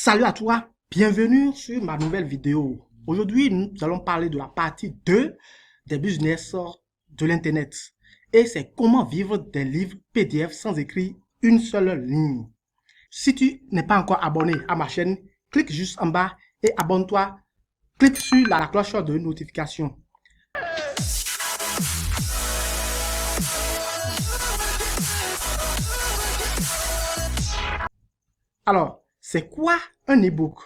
Salut à toi, bienvenue sur ma nouvelle vidéo. Aujourd'hui, nous allons parler de la partie 2 des business de l'Internet. Et c'est comment vivre des livres PDF sans écrire une seule ligne. Si tu n'es pas encore abonné à ma chaîne, clique juste en bas et abonne-toi. Clique sur la cloche de notification. Alors, c'est quoi un e-book?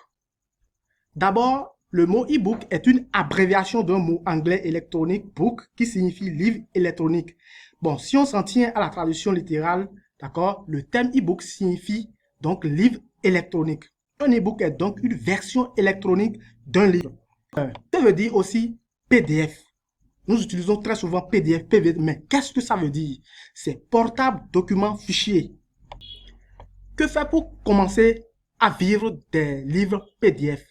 D'abord, le mot e-book est une abréviation d'un mot anglais électronique book qui signifie livre électronique. Bon, si on s'en tient à la traduction littérale, d'accord, le terme e-book signifie donc livre électronique. Un e-book est donc une version électronique d'un livre. Ça veut dire aussi PDF. Nous utilisons très souvent PDF, PV, mais qu'est-ce que ça veut dire? C'est portable, document, fichier. Que faire pour commencer à vivre des livres PDF?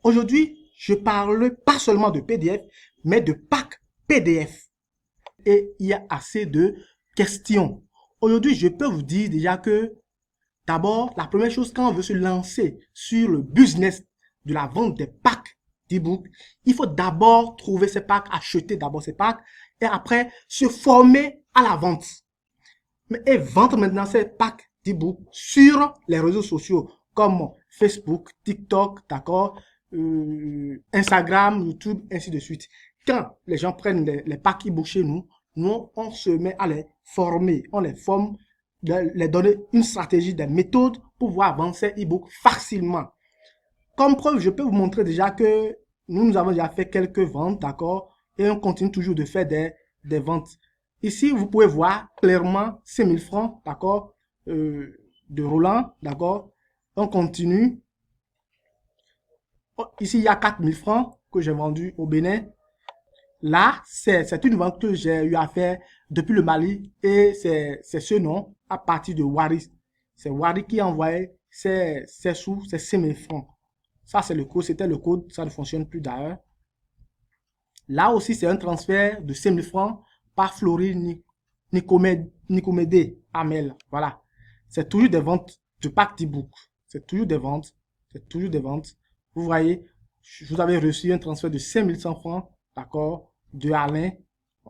Aujourd'hui, je parle pas seulement de PDF, mais de pack PDF. Et il y a assez de questions. Aujourd'hui, je peux vous dire déjà que d'abord, la première chose, quand on veut se lancer sur le business de la vente des packs d'e-book, il faut d'abord trouver ces packs, acheter d'abord ces packs et après se former à la vente. Et vendre maintenant ces packs d'e-book sur les réseaux sociaux comme Facebook, TikTok, d'accord, Instagram, YouTube, ainsi de suite. Quand les gens prennent les packs e-book chez nous, nous, on se met à les former. On les forme, les donner une stratégie, des méthodes pour pouvoir avancer e-book facilement. Comme preuve, je peux vous montrer déjà que nous avons déjà fait quelques ventes, d'accord, et on continue toujours de faire des ventes. Ici, vous pouvez voir clairement 5000 francs, d'accord, de Roland, d'accord. On continue. Ici, il y a 4000 francs que j'ai vendu au Bénin. Là, c'est une vente que j'ai eu à faire depuis le Mali et c'est ce nom à partir de Wari. C'est Wari qui a envoyé ses sous, ses 5000 francs. Ça, c'est le code, c'était le code, ça ne fonctionne plus d'ailleurs. Là aussi, c'est un transfert de 5000 francs par Florine Nicomédé Amel. Voilà. C'est toujours des ventes de pack d'e-book. C'est toujours des ventes. C'est toujours des ventes. Vous voyez, vous avez reçu un transfert de 5100 francs, d'accord, de Alain.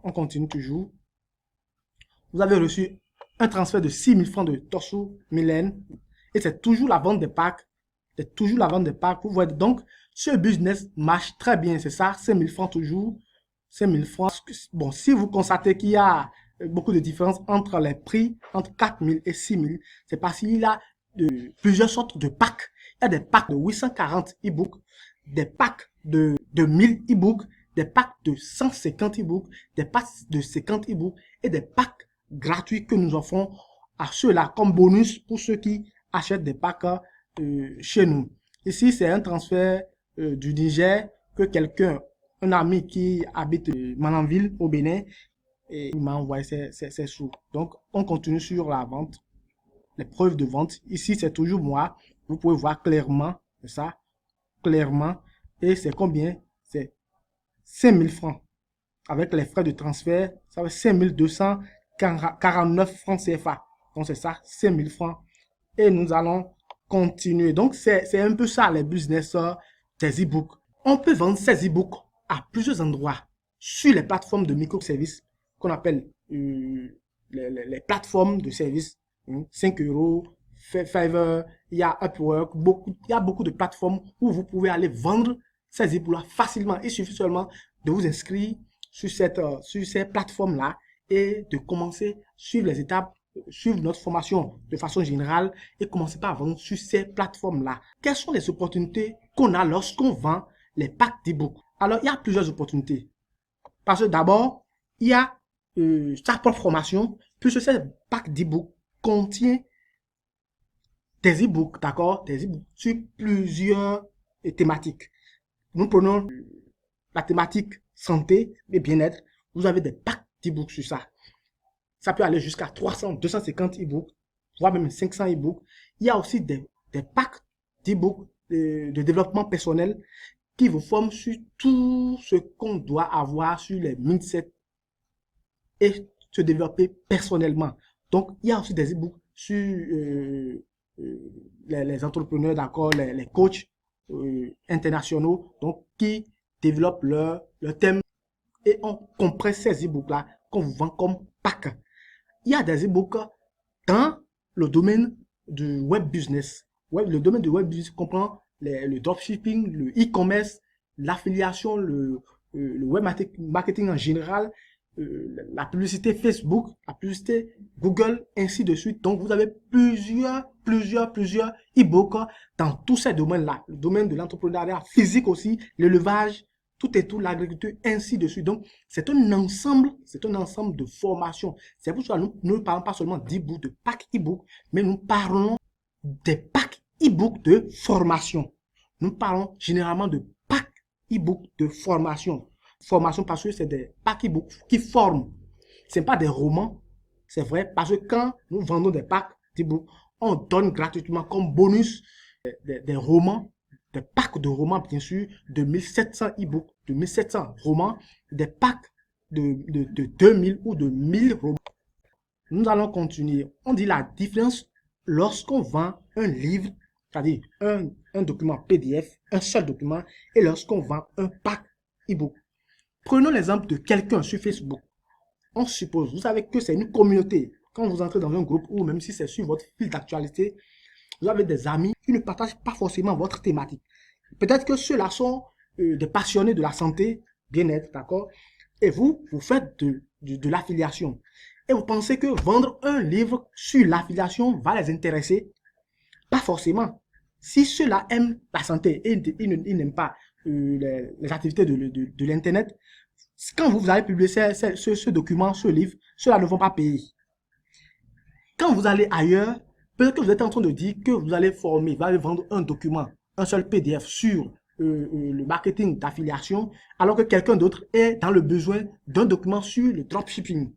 On continue toujours. Vous avez reçu un transfert de 6000 francs de Tosso Mylène. Et c'est toujours la vente des packs. C'est toujours la vente des packs. Vous voyez, donc, ce business marche très bien. C'est ça, 5000 francs toujours. 5000 francs. Bon, si vous constatez qu'il y a beaucoup de différence entre les prix, entre 4000 et 6000, c'est parce qu'il y a plusieurs sortes de packs. Il y a des packs de 840 e-books, des packs de 1000 e-books, des packs de 150 e-books, des packs de 50 e-books et des packs gratuits que nous offrons à ceux-là comme bonus pour ceux qui achètent des packs chez nous. Ici, c'est un transfert du Niger que quelqu'un, un ami qui habite Mananville au Bénin, et il m'a envoyé ses sous. Donc, on continue sur la vente, les preuves de vente. Ici, c'est toujours moi. Vous pouvez voir clairement, c'est ça, clairement. Et c'est combien? C'est 5000 francs. Avec les frais de transfert, ça fait 5249 francs CFA. Donc, c'est ça, 5000 francs. Et nous allons continuer. Donc, c'est un peu ça, les business des e-books. On peut vendre ces e-books à plusieurs endroits sur les plateformes de microservices qu'on appelle les plateformes de services. 5 euros, Fiverr, il y a Upwork, il y a beaucoup de plateformes où vous pouvez aller vendre ces e-books-là facilement. Il suffit seulement de vous inscrire sur ces plateformes-là et de commencer à suivre les étapes, suivre notre formation de façon générale et commencer par vendre sur ces plateformes-là. Quelles sont les opportunités qu'on a lorsqu'on vend les packs d'e-book? Alors, il y a plusieurs opportunités. Parce que d'abord, il y a sa propre formation, puisque ces packs d'e-book contient des e-books, d'accord, des e-books sur plusieurs thématiques. Nous prenons la thématique santé et bien-être. Vous avez des packs d'e-books sur ça. Ça peut aller jusqu'à 300, 250 e-books, voire même 500 e-books. Il y a aussi des packs d'e-books de développement personnel qui vous forment sur tout ce qu'on doit avoir sur les mindsets et se développer personnellement. Donc, il y a aussi des e-books sur les entrepreneurs, d'accord, les coachs internationaux, donc qui développent leur thème et on compresse ces e-books-là qu'on vous vend comme pack. Il y a des e-books dans le domaine du web business. Le domaine du web business comprend le dropshipping, le e-commerce, l'affiliation, le web marketing en général, la publicité Facebook, la publicité Google, ainsi de suite. Donc, vous avez plusieurs e-books dans tous ces domaines-là. Le domaine de l'entrepreneuriat physique aussi, l'élevage, tout et tout, l'agriculture, ainsi de suite. Donc, c'est un ensemble de formations. C'est pour ça que nous ne parlons pas seulement d'e-book, de pack e-book, mais nous parlons des packs e-book de formation. Nous parlons généralement de pack e-book de formation. Formation parce que c'est des packs e-book qui forment. Ce n'est pas des romans, c'est vrai, parce que quand nous vendons des packs e-book, on donne gratuitement comme bonus des romans, des packs de romans, bien sûr, de 1700 e-books, de 1700 romans, des packs de 2000 ou de 1000 romans. Nous allons continuer. On dit la différence lorsqu'on vend un livre, c'est-à-dire un document PDF, un seul document, et lorsqu'on vend un pack e-book. Prenons l'exemple de quelqu'un sur Facebook. On suppose, vous savez que c'est une communauté. Quand vous entrez dans un groupe ou même si c'est sur votre fil d'actualité, vous avez des amis qui ne partagent pas forcément votre thématique. Peut-être que ceux-là sont des passionnés de la santé, bien-être, d'accord? Et vous faites de l'affiliation. Et vous pensez que vendre un livre sur l'affiliation va les intéresser? Pas forcément. Si ceux-là aiment la santé et ils n'aiment pas les activités de l'Internet, quand vous allez publier ce document, ce livre, ceux-là ne vont pas payer. Quand vous allez ailleurs, peut-être que vous êtes en train de dire que vous allez former, vous allez vendre un document, un seul PDF sur le marketing d'affiliation, alors que quelqu'un d'autre est dans le besoin d'un document sur le dropshipping.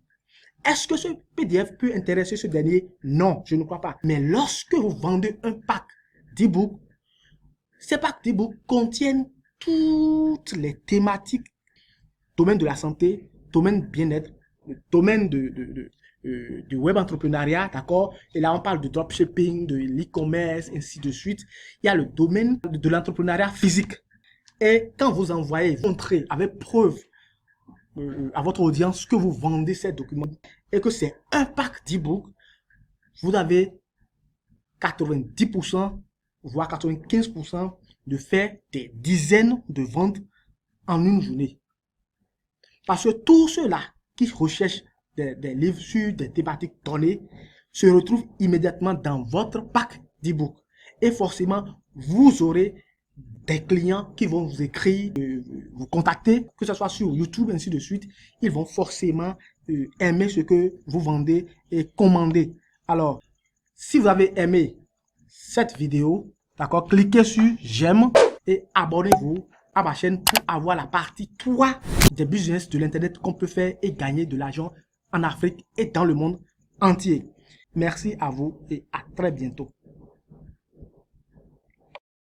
Est-ce que ce PDF peut intéresser ce dernier? Non, je ne crois pas. Mais lorsque vous vendez un pack d'e-book, ces packs d'e-book contiennent toutes les thématiques, domaine de la santé, domaine bien-être, domaine du web entrepreneuriat, d'accord? Et là, on parle de dropshipping, de l'e-commerce, ainsi de suite. Il y a le domaine de l'entrepreneuriat physique. Et quand vous envoyez, montrez avec preuve à votre audience que vous vendez ces documents et que c'est un pack d'e-book, vous avez 90%, voire 95% de faire des dizaines de ventes en une journée. Parce que tous ceux-là qui recherchent des livres sur des thématiques données se retrouvent immédiatement dans votre pack d'e-book. Et forcément, vous aurez des clients qui vont vous écrire, vous contacter, que ce soit sur YouTube, ainsi de suite. Ils vont forcément aimer ce que vous vendez et commander. Alors, si vous avez aimé cette vidéo, d'accord, cliquez sur j'aime et abonnez-vous à ma chaîne pour avoir la partie 3 des business de l'internet qu'on peut faire et gagner de l'argent en Afrique et dans le monde entier. Merci à vous et à très bientôt.